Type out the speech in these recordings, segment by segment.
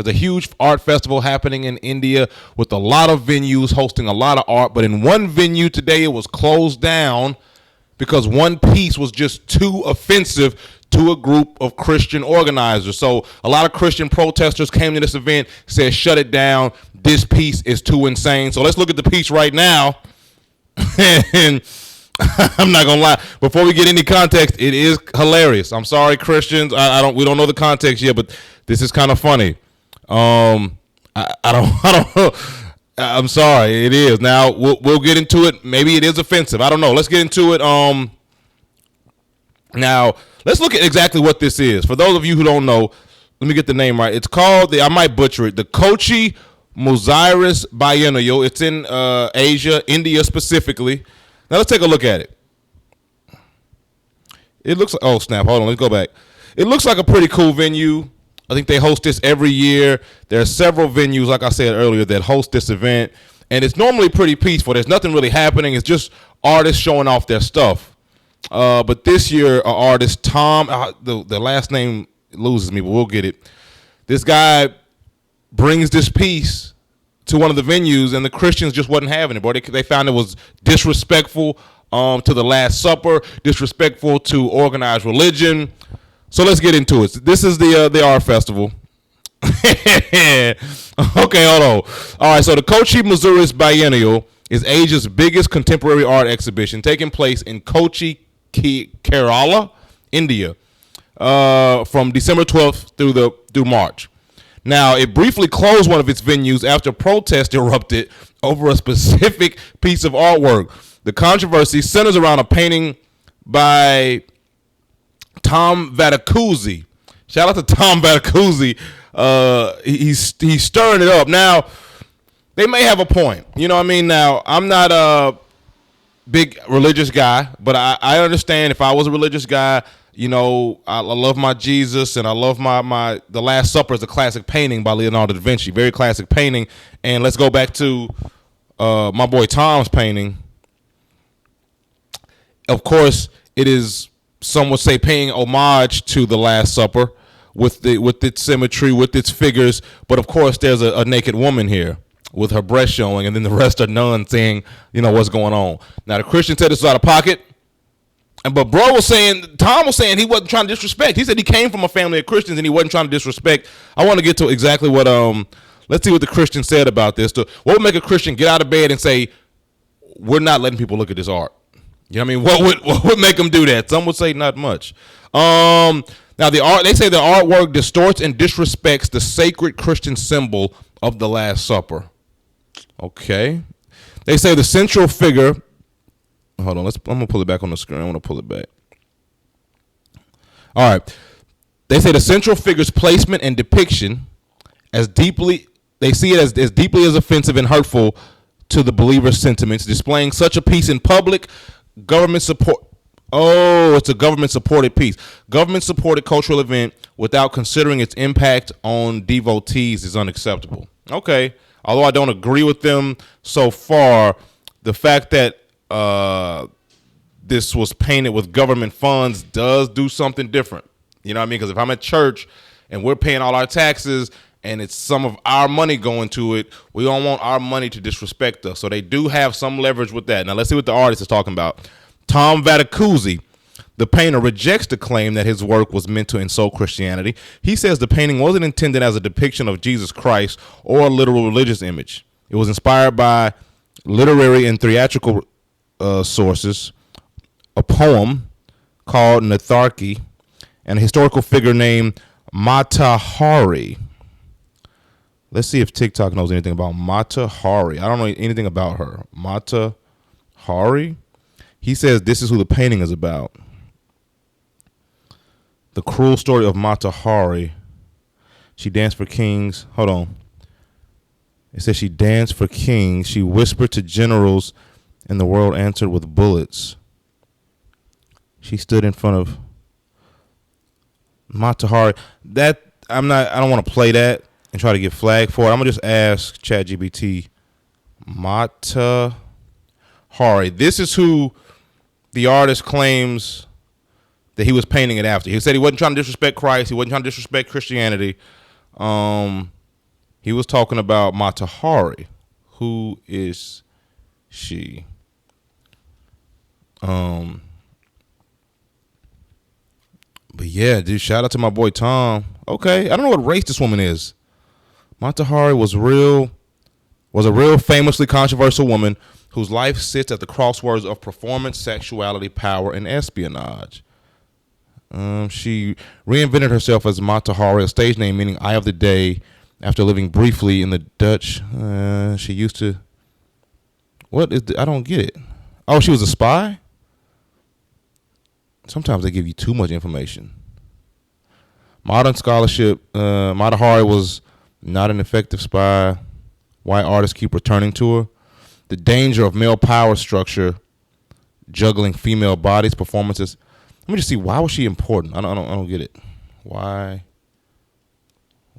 There's a huge art festival happening in India with a lot of venues hosting a lot of art. But in one venue today, it was closed down because one piece was just too offensive to a group of Christian organizers. So a lot of Christian protesters came to this event, said, shut it down. This piece is too insane. So let's look at the piece right now. And I'm not gonna lie. Before we get any context, it is hilarious. I'm sorry, Christians. We don't know the context yet, but this is kind of funny. I don't know. I'm sorry. It is. Now we'll get into it. Maybe it is offensive. I don't know. Let's get into it. Now let's look at exactly what this is. For those of you who don't know, let me get the name right. It's called I might butcher it. The Kochi-Muziris Biennale. It's in Asia, India specifically. Now let's take a look at it. It looks like, oh snap, hold on, let's go back. It looks like a pretty cool venue. I think they host this every year. There are several venues, like I said earlier, that host this event. And it's normally pretty peaceful. There's nothing really happening. It's just artists showing off their stuff. But this year, an artist, Tom, the last name loses me, but we'll get it. This guy brings this piece to one of the venues, and the Christians just wasn't having it, bro. They found it was disrespectful to the Last Supper, disrespectful to organized religion. So let's get into it. This is the art festival. Okay, hold on. All right, so the Kochi-Muziris Biennale is Asia's biggest contemporary art exhibition, taking place in Kochi, Kerala, India, from December 12th through March. Now, it briefly closed one of its venues after protests erupted over a specific piece of artwork. The controversy centers around a painting by Tom Vatacuzzi. Shout out to Tom Vatacuzzi. He's stirring it up. Now, they may have a point. You know what I mean? Now, I'm not a big religious guy, but I understand if I was a religious guy, you know, I love my Jesus, and I love my The Last Supper is a classic painting by Leonardo da Vinci. Very classic painting. And let's go back to my boy Tom's painting. Of course, it is, some would say, paying homage to The Last Supper with its symmetry, with its figures. But of course, there's a naked woman here with her breast showing, and then the rest are nuns saying, you know, what's going on. Now, the Christian said this was out of pocket. But Tom was saying he wasn't trying to disrespect. He said he came from a family of Christians and he wasn't trying to disrespect. I want to get to exactly what, let's see what the Christian said about this. What would make a Christian get out of bed and say, we're not letting people look at this art? You know what I mean? What would make them do that? Some would say not much. Now they say the artwork distorts and disrespects the sacred Christian symbol of the Last Supper. Okay. They say the central figure, hold on, I'm going to pull it back on the screen. I want to pull it back. All right. They say the central figure's placement and depiction they see it as deeply as offensive and hurtful to the believer's sentiments. Displaying such a piece in public, government support. Oh, it's a government-supported piece. Government-supported cultural event without considering its impact on devotees is unacceptable. Okay. Although I don't agree with them so far, the fact that this was painted with government funds does do something different. You know what I mean? Because if I'm at church and we're paying all our taxes and it's some of our money going to it, we don't want our money to disrespect us. So they do have some leverage with that. Now let's see what the artist is talking about. Tom Vatacuzzi, the painter, rejects the claim that his work was meant to insult Christianity. He says the painting wasn't intended as a depiction of Jesus Christ or a literal religious image. It was inspired by literary and theatrical sources, a poem called Natharki, and a historical figure named Mata Hari. Let's see if TikTok knows anything about Mata Hari. I don't know anything about her. Mata Hari. He says this is who the painting is about. The cruel story of Mata Hari. She danced for kings. Hold on. It says she danced for kings. She whispered to generals, and the world answered with bullets. She stood in front of Mata Hari. I don't want to play that and try to get flagged for it. I'm gonna just ask ChatGPT. Mata Hari. This is who the artist claims that he was painting it after. He said he wasn't trying to disrespect Christ. He wasn't trying to disrespect Christianity. He was talking about Mata Hari. Who is she? But yeah, dude, shout out to my boy Tom. Okay, I don't know what race this woman is. Mata Hari was a real famously controversial woman whose life sits at the crossroads of performance, sexuality, power, and espionage. She reinvented herself as Mata Hari, a stage name meaning Eye of the Day, after living briefly in the Dutch. She used to. I don't get it. Oh, she was a spy? Sometimes they give you too much information. Modern scholarship, Mata Hari was not an effective spy. Why artists keep returning to her. The danger of male power structure, juggling female bodies, performances. Let me just see. Why was she important? I don't get it. Why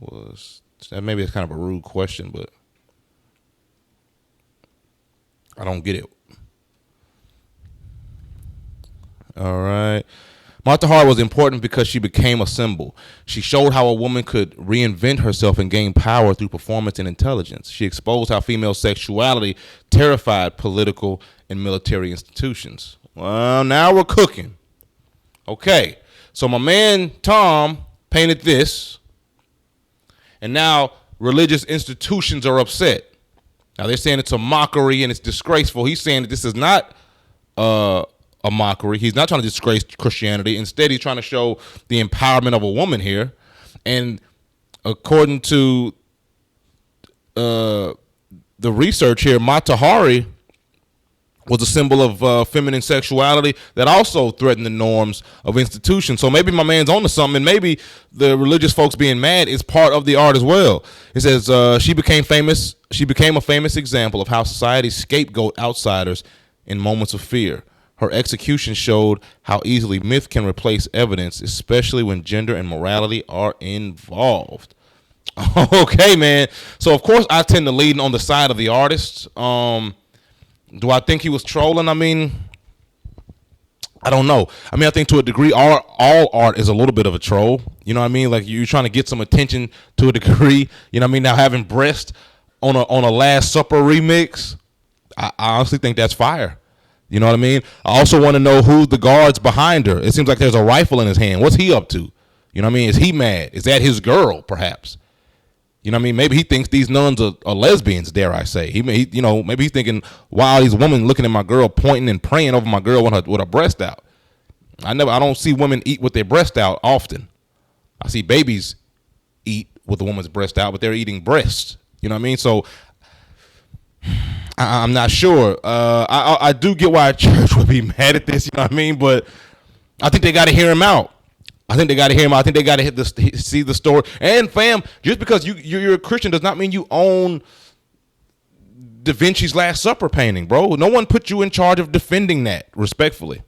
was that? Maybe it's kind of a rude question, but I don't get it. All right. Mata Hari was important because she became a symbol. She showed how a woman could reinvent herself and gain power through performance and intelligence. She exposed how female sexuality terrified political and military institutions. Well, now we're cooking. Okay, so my man Tom painted this, and now religious institutions are upset. Now they're saying it's a mockery and it's disgraceful. He's saying that this is not a mockery. He's not trying to disgrace Christianity. Instead, he's trying to show the empowerment of a woman here. And according to the research here, Mata Hari was a symbol of feminine sexuality that also threatened the norms of institutions. So maybe my man's onto something, and maybe the religious folks being mad is part of the art as well. It says she became famous. She became a famous example of how society scapegoat outsiders in moments of fear. Her execution showed how easily myth can replace evidence, especially when gender and morality are involved. Okay, man. So, of course, I tend to lean on the side of the artist. Do I think he was trolling? I mean, I don't know. I mean, I think to a degree, all art is a little bit of a troll. You know what I mean? Like, you're trying to get some attention to a degree. You know what I mean? Now, having breast on a Last Supper remix, I honestly think that's fire. You know what I mean? I also want to know who's the guards behind her. It seems like there's a rifle in his hand. What's he up to? You know what I mean? Is he mad? Is that his girl, perhaps? You know what I mean? Maybe he thinks these nuns are lesbians, dare I say. Maybe he's thinking, wow, these women looking at my girl, pointing and praying over my girl with her breast out. I don't see women eat with their breast out often. I see babies eat with a woman's breast out, but they're eating breasts. You know what I mean? So I'm not sure. I do get why a church would be mad at this. You know what I mean? But I think they got to hear him out. I think they got to see the story. And fam, just because you're a Christian does not mean you own Da Vinci's Last Supper painting, bro. No one put you in charge of defending that, respectfully.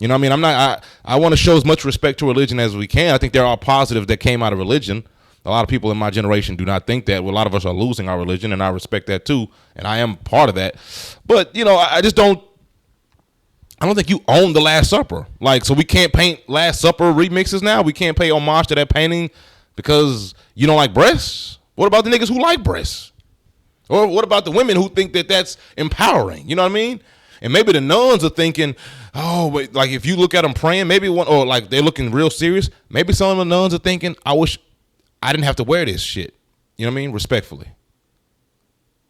You know what I mean? I want to show as much respect to religion as we can. I think there are positives that came out of religion. A lot of people in my generation do not think that. Well, a lot of us are losing our religion, and I respect that too, and I am part of that. But, you know, I don't think you own the Last Supper. Like, so we can't paint Last Supper remixes now? We can't pay homage to that painting because you don't like breasts? What about the niggas who like breasts? Or what about the women who think that that's empowering? You know what I mean? And maybe the nuns are thinking, oh, wait, like if you look at them praying, maybe or like they're looking real serious. Maybe some of the nuns are thinking, I wish I didn't have to wear this shit. You know what I mean? Respectfully.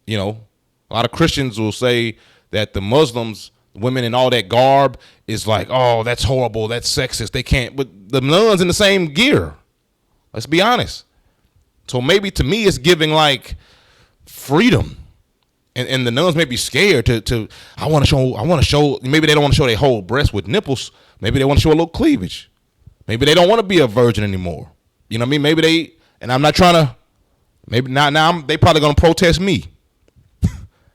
You know, a lot of Christians will say that the Muslims, women in all that garb is like, oh, that's horrible. That's sexist. They can't. But the nuns in the same gear. Let's be honest. So maybe to me it's giving like freedom. And the nuns may be scared to I want to show, maybe they don't want to show their whole breast with nipples. Maybe they want to show a little cleavage. Maybe they don't want to be a virgin anymore. You know what I mean? Maybe they, and I'm not trying to, maybe not now, they probably going to protest me.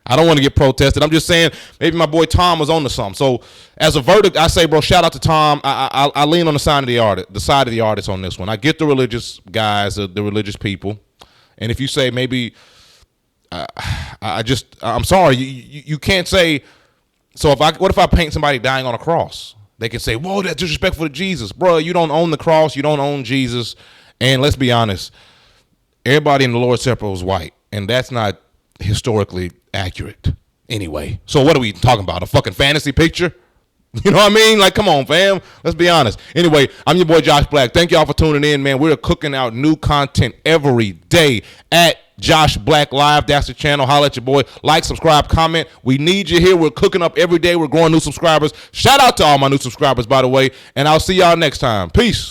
I don't want to get protested. I'm just saying maybe my boy Tom was on to something. So as a verdict, I say, bro, shout out to Tom. I lean on the side of the artist on this one. I get the religious guys, the religious people. And if you say maybe, I'm sorry, you can't say, so what if I paint somebody dying on a cross? They can say, whoa, that's disrespectful to Jesus. Bro, you don't own the cross. You don't own Jesus. And let's be honest, everybody in the Lord's Supper was white, and that's not historically accurate anyway. So what are we talking about? A fucking fantasy picture? You know what I mean? Like, come on, fam. Let's be honest. Anyway, I'm your boy Josh Black. Thank y'all for tuning in, man. We're cooking out new content every day at Josh Black Live. That's the channel. Holla at your boy. Like, subscribe, comment. We need you here. We're cooking up every day. We're growing new subscribers. Shout out to all my new subscribers, by the way. And I'll see y'all next time. Peace.